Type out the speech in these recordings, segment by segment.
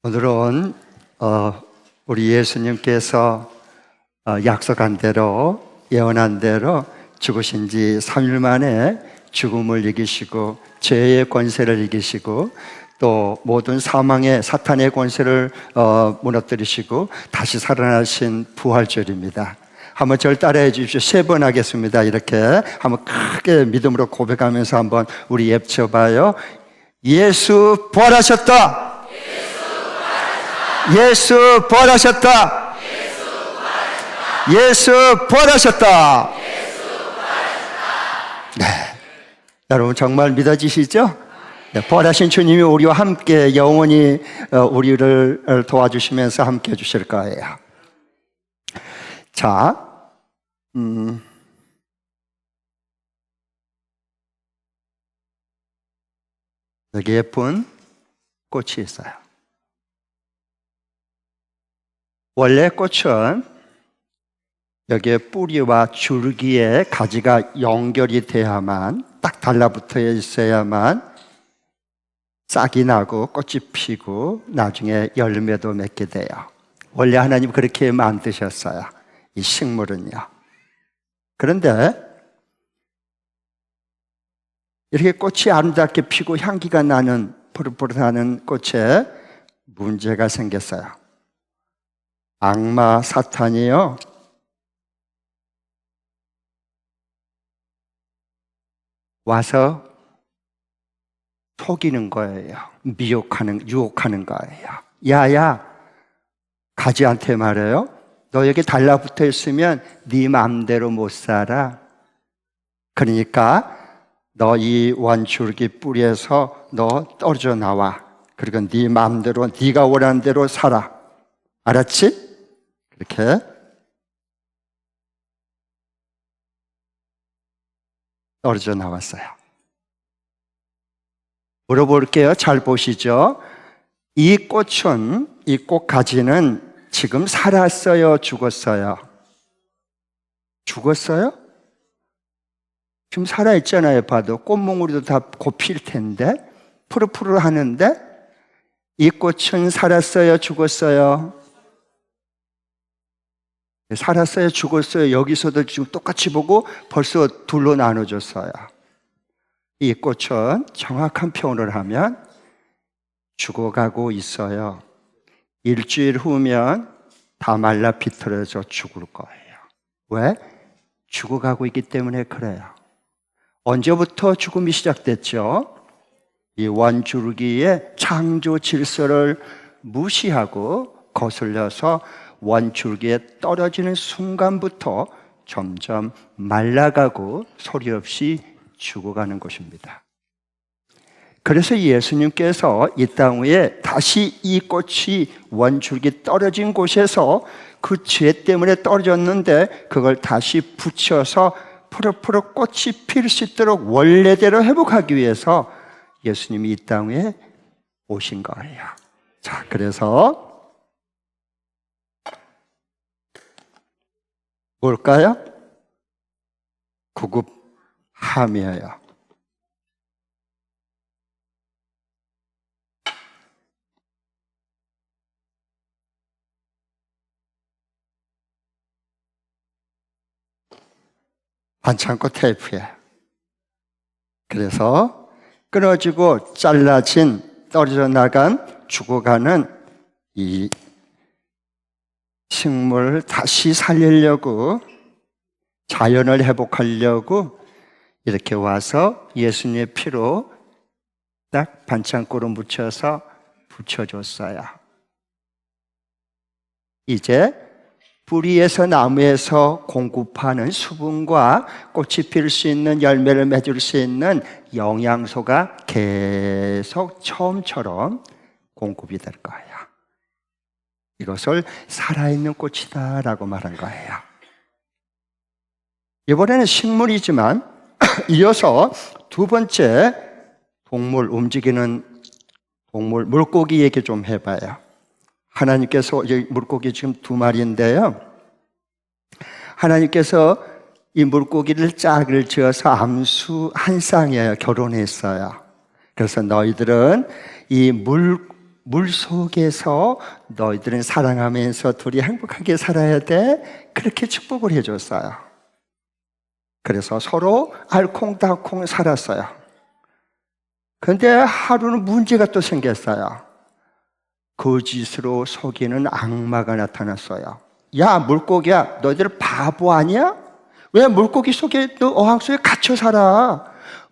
오늘은 우리 예수님께서 약속한 대로, 예언한 대로 죽으신 지 3일 만에 죽음을 이기시고 죄의 권세를 이기시고 또 모든 사망의 사탄의 권세를 무너뜨리시고 다시 살아나신 부활절입니다. 한번 저를 따라해 주십시오. 3번 하겠습니다. 이렇게 한번 크게 믿음으로 고백하면서 한번 우리 외쳐봐요. 예수 부활하셨다. 예수 부활하셨다. 예수 부활하셨다. 네, 여러분 정말 믿어지시죠? 네, 부활하신 주님이 우리와 함께 영원히 우리를 도와주시면서 함께 해주실 거예요. 자, 여기 예쁜 꽃이 있어요. 원래 꽃은 여기에 뿌리와 줄기에 가지가 연결이 돼야만, 딱 달라붙어 있어야만 싹이 나고 꽃이 피고 나중에 열매도 맺게 돼요. 원래 하나님 그렇게 만드셨어요, 이 식물은요. 그런데 이렇게 꽃이 아름답게 피고 향기가 나는 푸릇푸릇하는 꽃에 문제가 생겼어요. 악마 사탄이요, 와서 속이는 거예요. 유혹하는 거예요. 야야, 가지한테 말해요. 너 여기 달라붙어 있으면 네 마음대로 못 살아. 그러니까 너 이 원줄기 뿌리에서 너 떨어져 나와. 그리고 네 마음대로, 네가 원하는 대로 살아. 알았지? 이렇게 떨어져 나왔어요. 물어볼게요. 잘 보시죠. 이 꽃은, 이 꽃가지는 지금 살았어요? 죽었어요? 죽었어요? 지금 살아있잖아요. 봐도 꽃몽우리도 다 곧 필 텐데, 푸르푸르 하는데, 이 꽃은 살았어요? 죽었어요? 살았어요? 죽었어요? 여기서도 지금 똑같이 보고 벌써 둘로 나눠졌어요. 이 꽃은 정확한 표현을 하면 죽어가고 있어요. 일주일 후면 다 말라 비틀어져 죽을 거예요. 왜? 죽어가고 있기 때문에 그래요. 언제부터 죽음이 시작됐죠? 이 원줄기의 창조 질서를 무시하고 거슬려서 원줄기에 떨어지는 순간부터 점점 말라가고 소리 없이 죽어가는 것입니다. 그래서 예수님께서 이 땅 위에 다시 이 꽃이 원줄기 떨어진 곳에서 그 죄 때문에 떨어졌는데 그걸 다시 붙여서 푸릇푸릇 꽃이 필 수 있도록 원래대로 회복하기 위해서 예수님이 이 땅 위에 오신 거예요. 자, 그래서 뭘까요? 구급함이에요. 반창고 테이프예요. 그래서 끊어지고 잘라진, 떨어져 나간, 죽어가는 이 식물을 다시 살리려고, 자연을 회복하려고 이렇게 와서 예수님의 피로 딱 반창고로 묻혀서 붙여줬어요. 이제 뿌리에서 나무에서 공급하는 수분과 꽃이 필 수 있는, 열매를 맺을 수 있는 영양소가 계속 처음처럼 공급이 될 거예요. 이것을 살아있는 꽃이다라고 말한 거예요. 이번에는 식물이지만 이어서 두 번째 동물, 움직이는 동물, 물고기 얘기 좀 해봐요. 하나님께서, 여기 물고기 지금 2마리인데요. 하나님께서 이 물고기를 짝을 지어서 암수 한 쌍이에요. 결혼했어요. 그래서 너희들은 이 물 속에서 너희들은 사랑하면서 둘이 행복하게 살아야 돼. 그렇게 축복을 해줬어요. 그래서 서로 알콩달콩 살았어요. 그런데 하루는 문제가 또 생겼어요. 거짓으로 속이는 악마가 나타났어요. 야, 물고기야, 너희들 바보 아니야? 왜 물고기 속에, 너 어항 속에 갇혀 살아?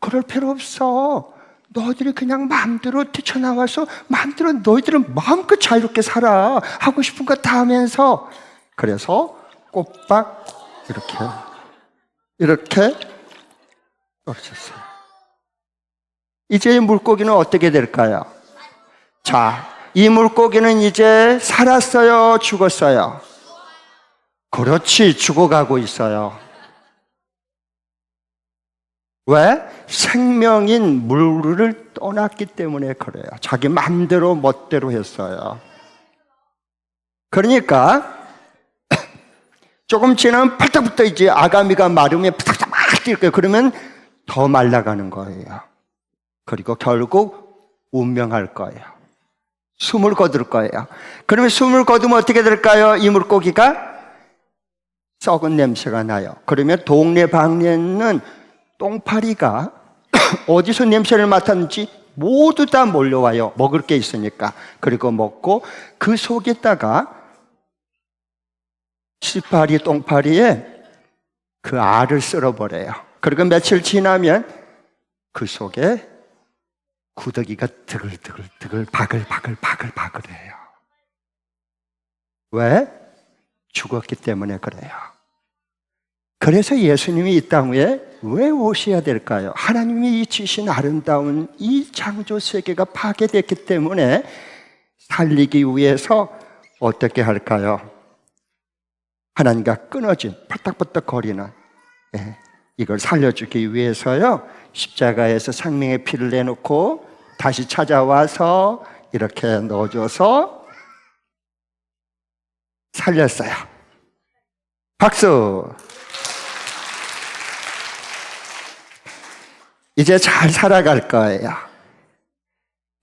그럴 필요 없어. 너희들이 그냥 마음대로 뛰쳐나와서 마음대로 너희들은 마음껏 자유롭게 살아. 하고 싶은 거 다 하면서. 그래서 꼬박 이렇게 떨어졌어요. 이제 이 물고기는 어떻게 될까요? 자, 이 물고기는 이제 살았어요? 죽었어요? 그렇지, 죽어가고 있어요. 왜? 생명인 물을 떠났기 때문에 그래요. 자기 마음대로 멋대로 했어요. 그러니까 조금 지나면 팔딱부터 이제 아가미가 마르면 팍팍 막 뛸 거예요. 그러면 더 말라가는 거예요. 그리고 결국 운명할 거예요. 숨을 거둘 거예요. 그러면 숨을 거두면 어떻게 될까요? 이 물고기가 썩은 냄새가 나요. 그러면 동네 방네는 똥파리가 어디서 냄새를 맡았는지 모두 다 몰려와요. 먹을 게 있으니까. 그리고 먹고 그 속에다가 씨파리, 똥파리에 그 알을 쓸어버려요. 그리고 며칠 지나면 그 속에 구더기가 드글드글 바글바글해요. 왜? 죽었기 때문에 그래요. 그래서 예수님이 이 땅에 왜 오셔야 될까요? 하나님이 주신 아름다운 이 창조 세계가 파괴됐기 때문에 살리기 위해서 어떻게 할까요? 하나님과 끊어진 펄떡펄떡 거리는 이걸 살려주기 위해서요, 십자가에서 생명의 피를 내놓고 다시 찾아와서 이렇게 넣어줘서 살렸어요. 박수! 이제 잘 살아갈 거예요.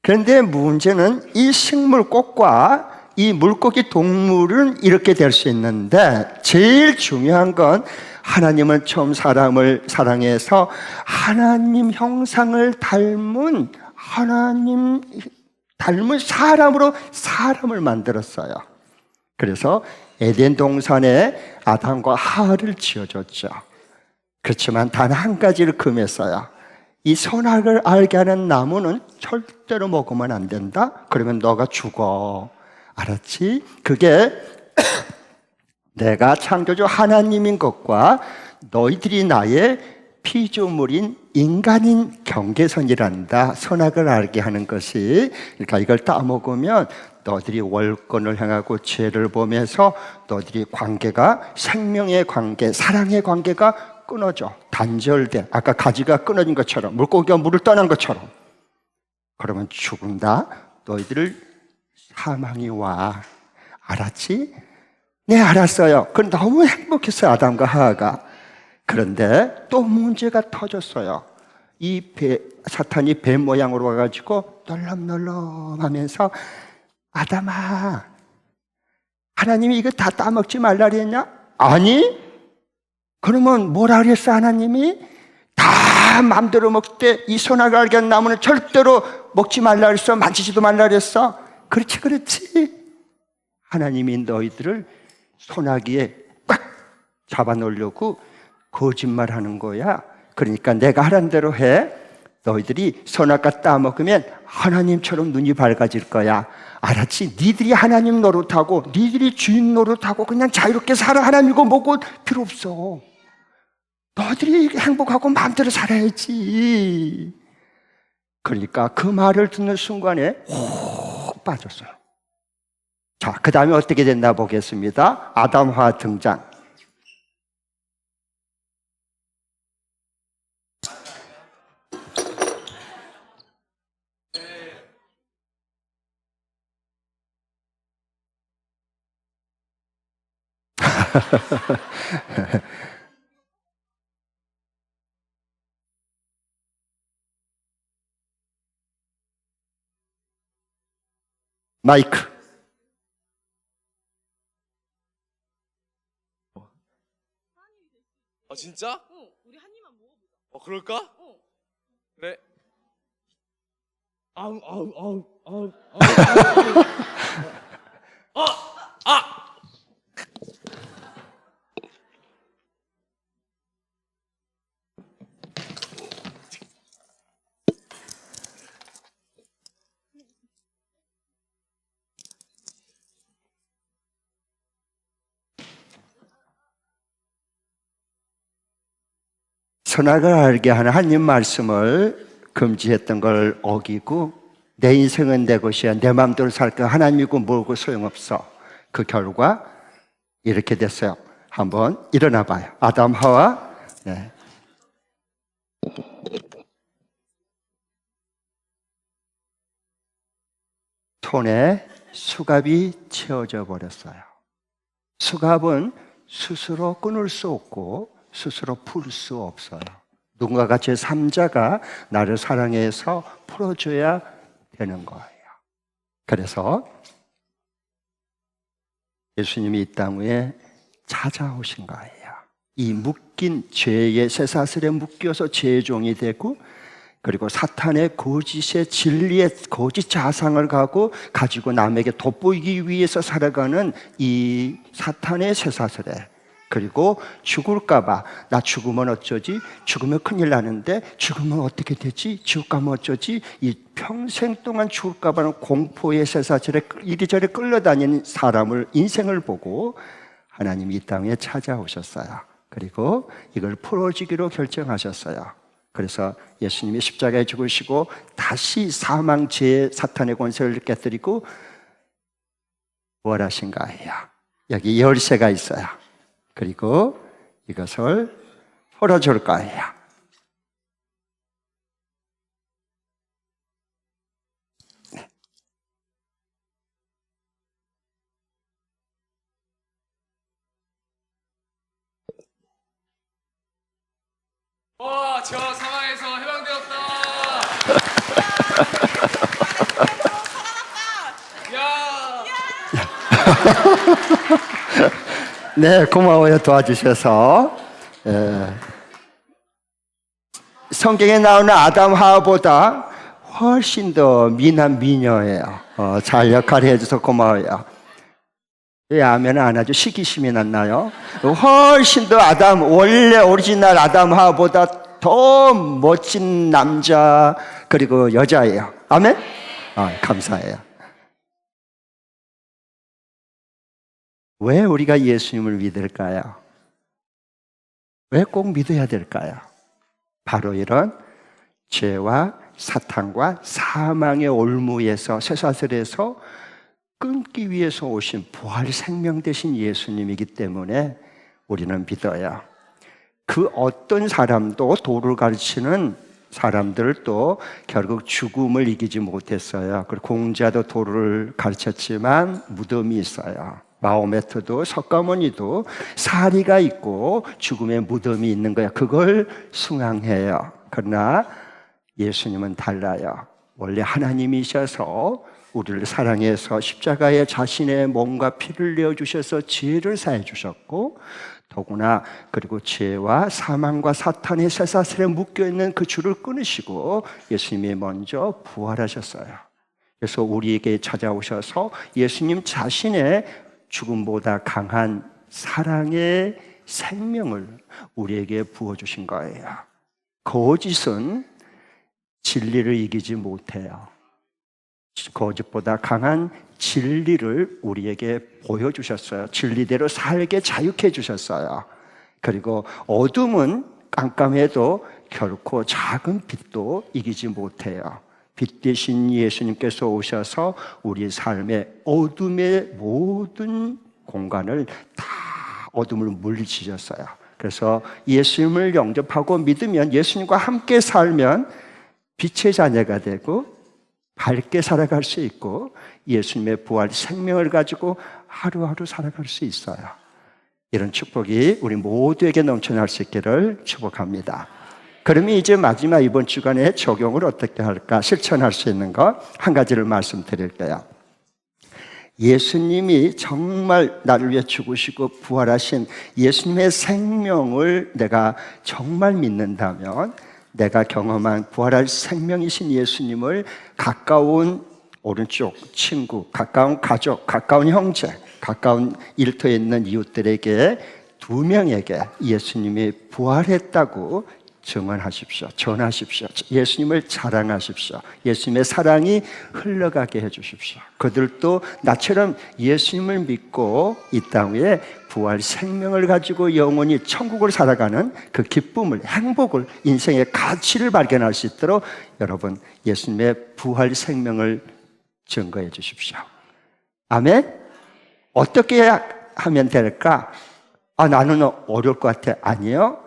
그런데 문제는 이 식물꽃과 이 물고기 동물은 이렇게 될 수 있는데, 제일 중요한 건 하나님은 처음 사람을 사랑해서 하나님 형상을 닮은 사람으로 사람을 만들었어요. 그래서 에덴 동산에 아담과 하와를 지어줬죠. 그렇지만 단 한 가지를 금했어요. 이 선악을 알게 하는 나무는 절대로 먹으면 안 된다. 그러면 너가 죽어. 알았지? 그게 내가 창조주 하나님인 것과 너희들이 나의 피조물인 인간인 경계선이란다. 선악을 알게 하는 것이. 그러니까 이걸 따먹으면 너희들이 월권을 행하고 죄를 보면서 너희들이 관계가, 생명의 관계, 사랑의 관계가 끊어져. 단절돼. 아까 가지가 끊어진 것처럼, 물고기가 물을 떠난 것처럼. 그러면 죽은다. 너희들을 사망이 와. 알았지? 네, 알았어요. 그건 너무 행복했어요, 아담과 하와가. 그런데 또 문제가 터졌어요. 사탄이 뱀 모양으로 와가지고 널렁널렁 하면서, 아담아, 하나님이 이거 다 따먹지 말라 그랬냐? 아니? 그러면 뭐라 그랬어, 하나님이? 다 마음대로 먹되 이 선악을 알게 하는 나무는 절대로 먹지 말라 그랬어. 만지지도 말라 그랬어. 그렇지. 하나님이 너희들을 소나기에 꽉 잡아놓으려고 거짓말하는 거야. 그러니까 내가 하라는 대로 해. 너희들이 선악과 따먹으면 하나님처럼 눈이 밝아질 거야. 알았지? 니들이 하나님 노릇하고 니들이 주인 노릇하고 그냥 자유롭게 살아. 하나님이고 뭐고 필요 없어. 너희들이 행복하고 마음대로 살아야지. 그러니까 그 말을 듣는 순간에 혹 빠졌어요. 자, 그 다음에 어떻게 됐나 보겠습니다. 아담화 등장. 마이크. 진짜? 우리 한 입만 먹어보자. 그럴까? 그래. 선악을 알게 하는 하나님 말씀을 금지했던 걸 어기고 내 인생은 내 것이야, 내 마음대로 살까, 하나님이고 뭐고 소용없어. 그 결과 이렇게 됐어요. 한번 일어나 봐요. 아담 하와. 네. 손에 수갑이 채워져 버렸어요. 수갑은 스스로 끊을 수 없고 스스로 풀 수 없어요. 누군가가 제3자가 나를 사랑해서 풀어줘야 되는 거예요. 그래서 예수님이 이 땅 위에 찾아오신 거예요. 이 묶인 죄의 쇠사슬에 묶여서 죄의 종이 되고, 그리고 사탄의 거짓의 진리의 거짓 자상을 가지고 남에게 돋보이기 위해서 살아가는 이 사탄의 쇠사슬에, 그리고 죽을까봐, 나 죽으면 어쩌지? 죽으면 큰일 나는데 죽으면 어떻게 되지? 죽을까면 어쩌지? 이 평생 동안 죽을까봐는 공포의 쇠사슬에 이리저리 끌려다니는 사람을, 인생을 보고 하나님이 이 땅에 찾아오셨어요. 그리고 이걸 풀어주기로 결정하셨어요. 그래서 예수님이 십자가에 죽으시고 다시 사망, 죄, 사탄의 권세를 깨뜨리고 부활하신 거예요. 여기 열쇠가 있어요. 그리고 이것을 풀어줄 거예요. 저 상황에서 해방되었다. 야. 네, 고마워요. 도와주셔서. 성경에 나오는 아담 하와보다 훨씬 더 미남 미녀예요. 잘 역할을 해줘서 고마워요. 왜 아멘 안 하죠? 시기심이 났나요? 훨씬 더 원래 오리지널 아담 하와보다 더 멋진 남자 그리고 여자예요. 아멘? 감사해요. 왜 우리가 예수님을 믿을까요? 왜 꼭 믿어야 될까요? 바로 이런 죄와 사탄과 사망의 올무에서, 쇠사슬에서 끊기 위해서 오신 부활 생명 되신 예수님이기 때문에 우리는 믿어요. 그 어떤 사람도 도를 가르치는 사람들도 결국 죽음을 이기지 못했어요. 그리고 공자도 도를 가르쳤지만 무덤이 있어요. 마호메트도 석가모니도 사리가 있고 죽음의 무덤이 있는 거야. 그걸 숭앙해요. 그러나 예수님은 달라요. 원래 하나님이셔서 우리를 사랑해서 십자가에 자신의 몸과 피를 내어주셔서 죄를 사해 주셨고, 더구나 그리고 죄와 사망과 사탄의 쇠사슬에 묶여있는 그 줄을 끊으시고 예수님이 먼저 부활하셨어요. 그래서 우리에게 찾아오셔서 예수님 자신의 죽음보다 강한 사랑의 생명을 우리에게 부어주신 거예요. 거짓은 진리를 이기지 못해요. 거짓보다 강한 진리를 우리에게 보여주셨어요. 진리대로 살게 자유케 해주셨어요. 그리고 어둠은 깜깜해도 결코 작은 빛도 이기지 못해요. 빛 대신 예수님께서 오셔서 우리 삶의 어둠의 모든 공간을 다 어둠을 물리치셨어요. 그래서 예수님을 영접하고 믿으면, 예수님과 함께 살면 빛의 자녀가 되고 밝게 살아갈 수 있고 예수님의 부활 생명을 가지고 하루하루 살아갈 수 있어요. 이런 축복이 우리 모두에게 넘쳐날 수 있기를 축복합니다. 그러면 이제 마지막 이번 주간에 적용을 어떻게 할까, 실천할 수 있는 것 한 가지를 말씀드릴게요. 예수님이 정말 나를 위해 죽으시고 부활하신 예수님의 생명을 내가 정말 믿는다면 내가 경험한 부활할 생명이신 예수님을 가까운 오른쪽 친구, 가까운 가족, 가까운 형제, 가까운 일터에 있는 이웃들에게 2명에게 예수님이 부활했다고 증언하십시오. 전하십시오. 예수님을 자랑하십시오. 예수님의 사랑이 흘러가게 해주십시오. 그들도 나처럼 예수님을 믿고 이 땅에 부활 생명을 가지고 영원히 천국을 살아가는 그 기쁨을, 행복을, 인생의 가치를 발견할 수 있도록 여러분 예수님의 부활 생명을 증거해 주십시오. 아멘? 어떻게 하면 될까? 나는 어려울 것 같아. 아니요.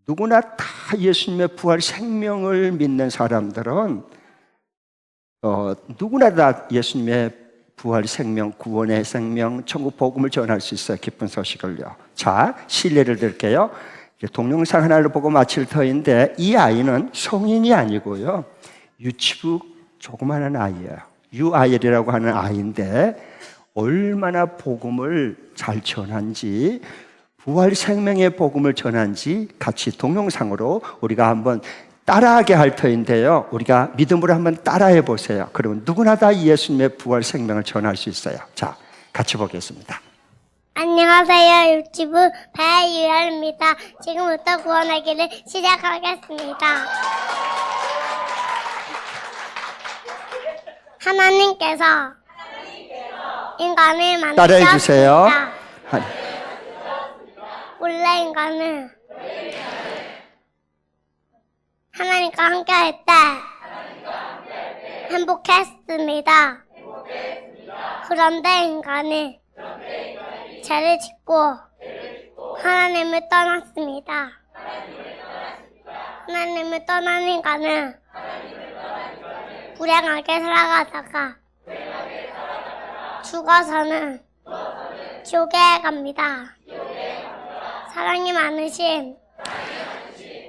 누구나 다 예수님의 부활 생명을 믿는 사람들은 누구나 다 예수님의 부활 생명, 구원의 생명, 천국 복음을 전할 수 있어요. 기쁜 소식을요. 자, 실례를 드릴게요. 동영상 하나를 보고 마칠 터인데 이 아이는 성인이 아니고요. 유치부 조그마한 아이예요. 유아엘이라고 하는 아이인데 얼마나 복음을 잘 전한지, 부활 생명의 복음을 전한지 같이 동영상으로 우리가 한번 따라하게 할 터인데요. 우리가 믿음으로 한번 따라해 보세요. 그러면 누구나 다 예수님의 부활 생명을 전할 수 있어요. 자, 같이 보겠습니다. 안녕하세요. 유튜브 배유열입니다. 지금부터 구원하기를 시작하겠습니다. 하나님께서 인간을 따라해 주세요. 만드셨습니다. 원래 인간은 하나님과 함께할 때 행복했습니다. 그런데 인간은 죄를 짓고 하나님을 떠났습니다. 하나님을 떠난 인간은 불행하게 살아가다가 죽어서는 지옥에 갑니다. 사랑이 많으신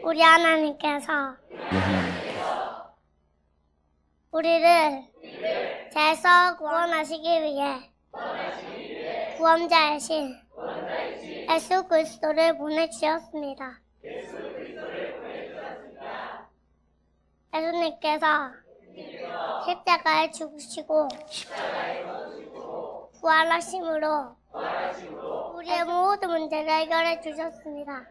우리 하나님께서 우리를 죄에서 구원하시기 위해 구원자이신 예수 그리스도를 보내주셨습니다. 예수님께서 십자가에 죽으시고 부활하심으로 우리의 모든 문제를 해결해 주셨습니다.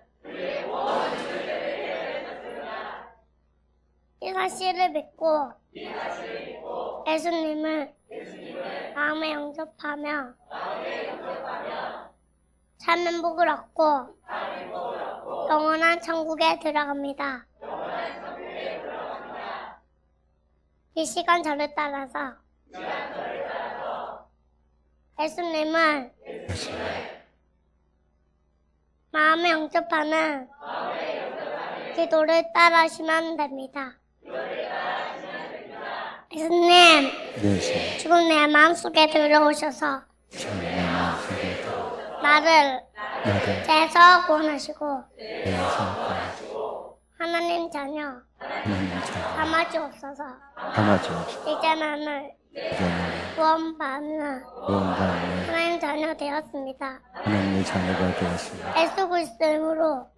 이 사실을 믿고 예수님을 마음에 영접하며 삶의 복을 얻고 영원한 천국에 들어갑니다. 이 시간 저를 따라서 예수님을 마음에 영접하는 기도를 따라하시면 됩니다. 예수님, 지금 내 마음속에 들어오셔서 나를 죄에서 구원하시고 하나님 자녀 삼아주옵소서. 이제 나는 구원받는 하나님 자녀 되었습니다. 하나님의 자녀가 되었습니다. 예수 그리스도 이름으로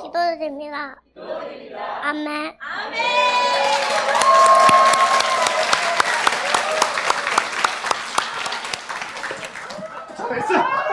기도드립니다. 아멘. 됐어.